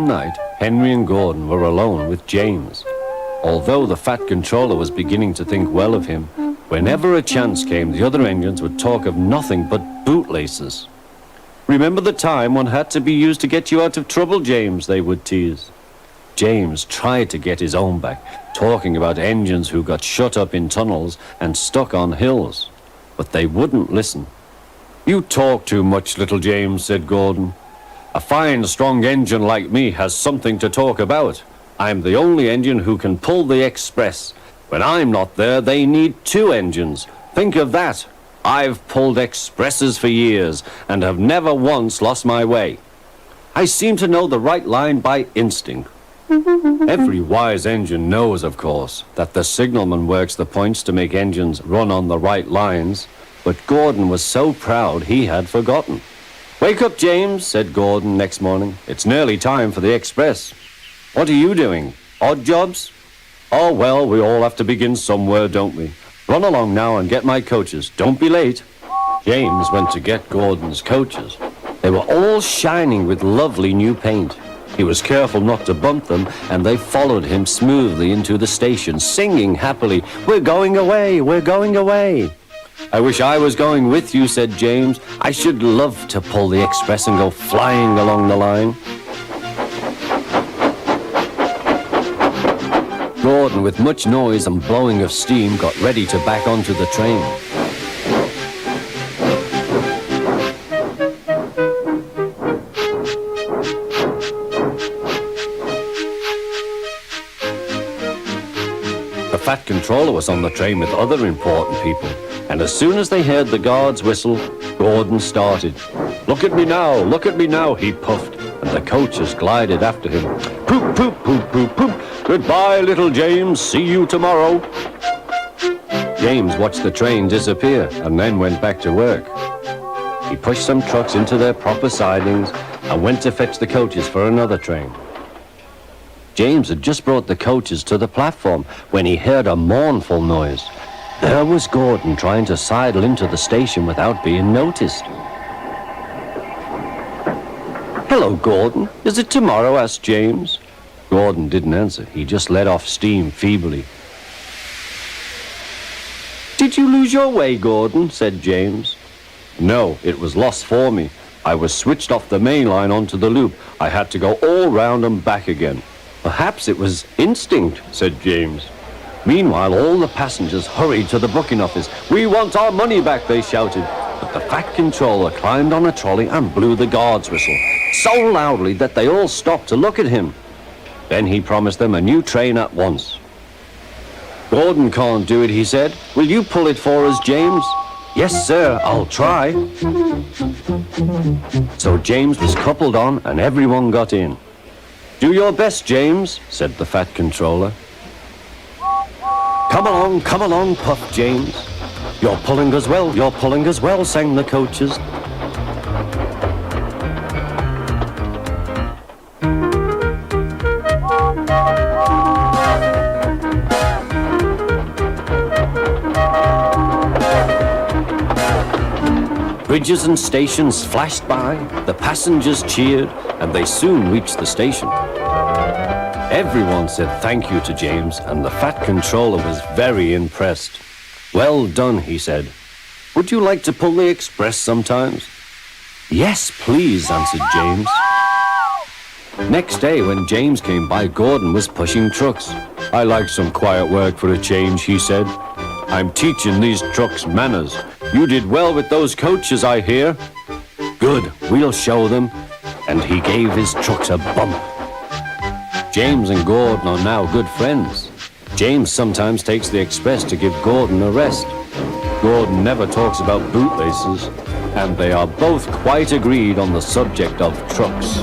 night, Henry and Gordon were alone with James. Although the Fat Controller was beginning to think well of him, whenever a chance came, the other engines would talk of nothing but bootlaces. "Remember the time one had to be used to get you out of trouble, James," they would tease. James tried to get his own back, talking about engines who got shut up in tunnels and stuck on hills. But they wouldn't listen. "You talk too much, little James," said Gordon. "A fine, strong engine like me has something to talk about. I'm the only engine who can pull the express. When I'm not there, they need 2 engines. Think of that. I've pulled expresses for years and have never once lost my way. I seem to know the right line by instinct." Every wise engine knows, of course, that the signalman works the points to make engines run on the right lines, but Gordon was so proud he had forgotten. "Wake up, James," said Gordon next morning. "It's nearly time for the express." "What are you doing? Odd jobs?" "Oh, well, we all have to begin somewhere, don't we? Run along now and get my coaches. Don't be late." James went to get Gordon's coaches. They were all shining with lovely new paint. He was careful not to bump them, and they followed him smoothly into the station, singing happily, "We're going away, we're going away." "I wish I was going with you," said James. "I should love to pull the express and go flying along the line." Gordon, with much noise and blowing of steam, got ready to back onto the train. The Fat Controller was on the train with other important people, and as soon as they heard the guard's whistle, Gordon started. "Look at me now," he puffed, and the coaches glided after him. "Poop, poop, poop, poop, poop. Goodbye, little James. See you tomorrow." James watched the train disappear and then went back to work. He pushed some trucks into their proper sidings and went to fetch the coaches for another train. James had just brought the coaches to the platform when he heard a mournful noise. There was Gordon trying to sidle into the station without being noticed. "Hello, Gordon. Is it tomorrow?" asked James. Gordon didn't answer. He just let off steam feebly. "Did you lose your way, Gordon?" said James. "No, it was lost for me. I was switched off the main line onto the loop. I had to go all round and back again." "Perhaps it was instinct," said James. Meanwhile, all the passengers hurried to the booking office. "We want our money back," they shouted. But the Fat Controller climbed on a trolley and blew the guard's whistle, so loudly that they all stopped to look at him. Then he promised them a new train at once. "Gordon can't do it," he said. "Will you pull it for us, James?" "Yes, sir, I'll try." So James was coupled on and everyone got in. "Do your best, James," said the Fat Controller. Come along, puffed James. You're pulling us well, sang the coaches. Bridges and stations flashed by, the passengers cheered, and they soon reached the station. Everyone said thank you to James, and the Fat Controller was very impressed. "Well done," he said. "Would you like to pull the express sometimes?" "Yes, please," answered James. Next day, when James came by, Gordon was pushing trucks. "I like some quiet work for a change," he said. "I'm teaching these trucks manners. You did well with those coaches, I hear." "Good, we'll show them." And he gave his trucks a bump. James and Gordon are now good friends. James sometimes takes the express to give Gordon a rest. Gordon never talks about bootlaces, and they are both quite agreed on the subject of trucks.